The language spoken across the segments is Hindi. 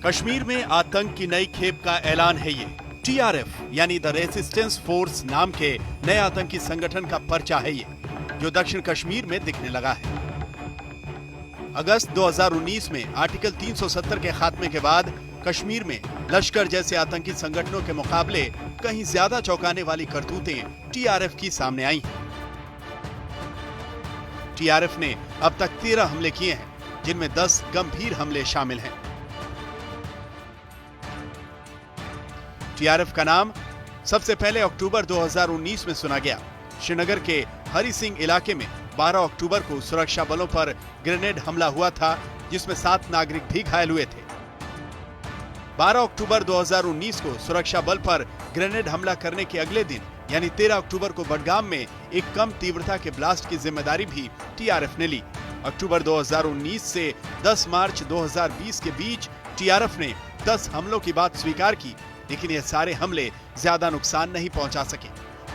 कश्मीर में आतंक की नई खेप का ऐलान है ये। टीआरएफ यानी द रेसिस्टेंस फोर्स नाम के नए आतंकी संगठन का पर्चा है ये, जो दक्षिण कश्मीर में दिखने लगा है। अगस्त 2019 में आर्टिकल 370 के खात्मे के बाद कश्मीर में लश्कर जैसे आतंकी संगठनों के मुकाबले कहीं ज्यादा चौंकाने वाली करतूतें टीआरएफ की सामने आई हैं। टीआरएफ ने अब तक 13 हमले किए हैं, जिनमें 10 गंभीर हमले शामिल हैं। टीआरएफ का नाम सबसे पहले अक्टूबर 2019 में सुना गया। श्रीनगर के हरी सिंह इलाके में 12 अक्टूबर को सुरक्षा बलों पर ग्रेनेड हमला हुआ था, जिसमें 7 नागरिक भी घायल हुए थे। 12 अक्टूबर 2019 को सुरक्षा बल पर ग्रेनेड हमला करने के अगले दिन यानी 13 अक्टूबर को बडगाम में एक कम तीव्रता के ब्लास्ट की जिम्मेदारी भी टीआरएफ ने ली। अक्टूबर 2019 से 10 मार्च 2020 के बीच टीआरएफ ने 10 हमलों की बात स्वीकार की, लेकिन ये सारे हमले ज्यादा नुकसान नहीं पहुंचा सके।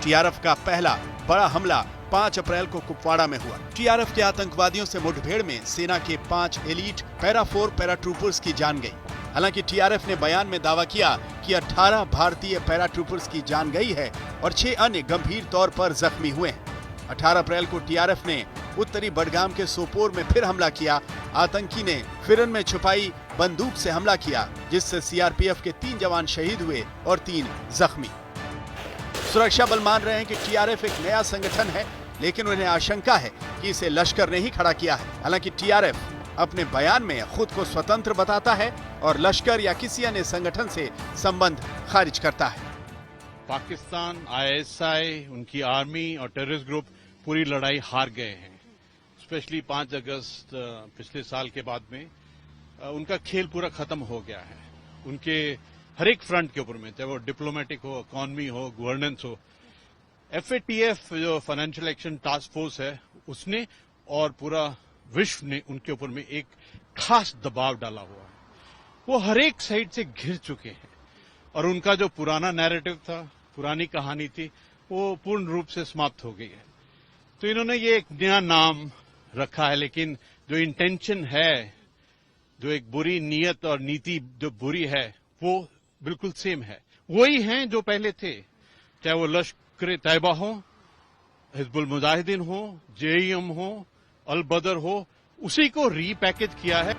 टीआरएफ का पहला बड़ा हमला 5 अप्रैल को कुपवाड़ा में हुआ। टीआरएफ के आतंकवादियों से मुठभेड़ में सेना के 5 एलीट पैरा 4 पैराट्रूपर्स की जान गई। हालांकि टीआरएफ ने बयान में दावा किया कि 18 भारतीय पैराट्रूपर्स की जान गई है और 6 अन्य गंभीर तौर पर जख्मी हुए हैं। 18 अप्रैल को टीआरएफ ने उत्तरी बडगाम के सोपोर में फिर हमला किया। आतंकी ने फिरन में छुपाई बंदूक से हमला किया, जिससे सीआरपीएफ के 3 जवान शहीद हुए और 3 जख्मी। सुरक्षा बल मान रहे हैं कि टीआरएफ एक नया संगठन है, लेकिन उन्हें आशंका है कि इसे लश्कर ने ही खड़ा किया है। हालांकि टीआरएफ अपने बयान में खुद को स्वतंत्र बताता है और लश्कर या किसी अन्य संगठन से संबंध खारिज करता है। पाकिस्तान, आईएसआई, उनकी आर्मी और टेररिस्ट ग्रुप पूरी लड़ाई हार गए हैं। स्पेशली 5 अगस्त पिछले साल के बाद में उनका खेल पूरा खत्म हो गया है। उनके हर एक फ्रंट के ऊपर में, चाहे वो डिप्लोमेटिक हो, इकोनॉमी हो, गवर्नेंस हो, एफएटीएफ जो फाइनेंशियल एक्शन टास्क फोर्स है, उसने और पूरा विश्व ने उनके ऊपर में एक खास दबाव डाला हुआ है। वो हर एक साइड से घिर चुके हैं और उनका जो पुराना नैरेटिव था, पुरानी कहानी थी, वो पूर्ण रूप से समाप्त हो गई है। तो इन्होंने ये एक नया नाम रखा है, लेकिन जो इंटेंशन है, जो एक बुरी नीयत और नीति जो बुरी है, वो बिल्कुल सेम है। वही हैं जो पहले थे, चाहे वो लश्कर तैयबा हो, हिजबुल मुजाहिदीन हो, जेईएम हो, अल बदर हो, उसी को रीपैकेज किया है।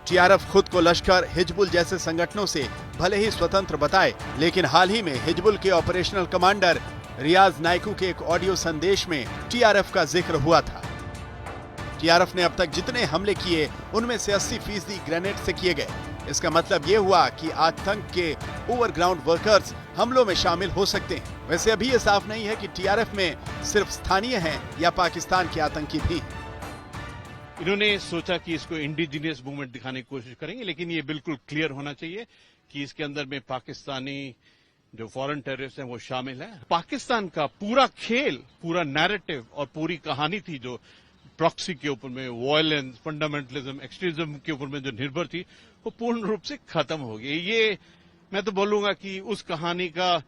टीआरएफ खुद को लश्कर, हिजबुल जैसे संगठनों से भले ही स्वतंत्र बताए, लेकिन हाल ही में हिजबुल के ऑपरेशनल कमांडर रियाज नाइकू के एक ऑडियो संदेश में टीआरएफ का जिक्र हुआ था। टीआरएफ ने अब तक जितने हमले किए, उनमें से 80% ग्रेनेड से किए गए। इसका मतलब ये हुआ कि आतंक के ओवरग्राउंड वर्कर्स हमलों में शामिल हो सकते हैं। वैसे अभी ये साफ नहीं है कि टीआरएफ में सिर्फ स्थानीय हैं या पाकिस्तान के आतंकी भी। इन्होंने सोचा कि इसको इंडिजिनियस मूवमेंट दिखाने की कोशिश करेंगे, लेकिन ये बिल्कुल क्लियर होना चाहिए कि इसके अंदर में पाकिस्तानी जो फॉरेन टेररिस्ट हैं वो शामिल है। पाकिस्तान का पूरा खेल, पूरा नैरेटिव और पूरी कहानी थी जो प्रॉक्सी के ऊपर में, वायलेंस, फंडामेंटलिज्म, एक्सट्रीमिज्म के ऊपर में जो निर्भर थी, वो पूर्ण रूप से खत्म हो गई। ये मैं तो बोलूंगा कि उस कहानी का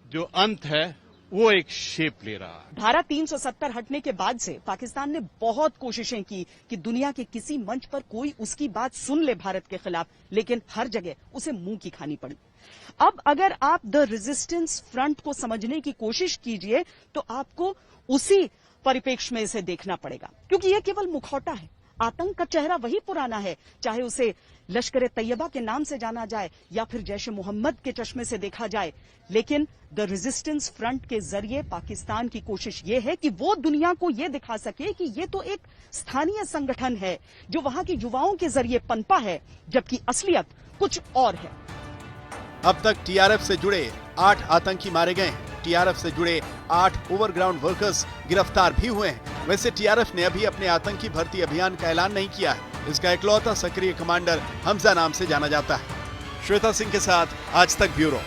जो अंत है वो एक शेप ले रहा है। धारा 370 हटने के बाद से पाकिस्तान ने बहुत कोशिशें की कि दुनिया के किसी मंच पर कोई उसकी बात सुन ले भारत के खिलाफ, लेकिन हर जगह उसे मुंह की खानी पड़ी। अब अगर आप द रेजिस्टेंस फ्रंट को समझने की कोशिश कीजिए तो आपको उसी परिप्रेक्ष्य में इसे देखना पड़ेगा, क्योंकि यह केवल मुखौटा है। आतंक का चेहरा वही पुराना है, चाहे उसे लश्कर तैयबा के नाम से जाना जाए या फिर जैश ए मोहम्मद के चश्मे से देखा जाए, लेकिन द रेजिस्टेंस फ्रंट के जरिए पाकिस्तान की कोशिश ये है कि वो दुनिया को ये दिखा सके कि ये तो एक स्थानीय संगठन है जो वहां के युवाओं के जरिए पनपा है, जबकि असलियत कुछ और है। अब तक टीआरएफ से जुड़े 8 आतंकी मारे गए हैं। टीआरएफ से जुड़े 8 ओवरग्राउंड वर्कर्स गिरफ्तार भी हुए हैं। वैसे टीआरएफ ने अभी अपने आतंकी भर्ती अभियान का ऐलान नहीं किया है। इसका इकलौता सक्रिय कमांडर हमजा नाम से जाना जाता है। श्वेता सिंह के साथ आज तक ब्यूरो।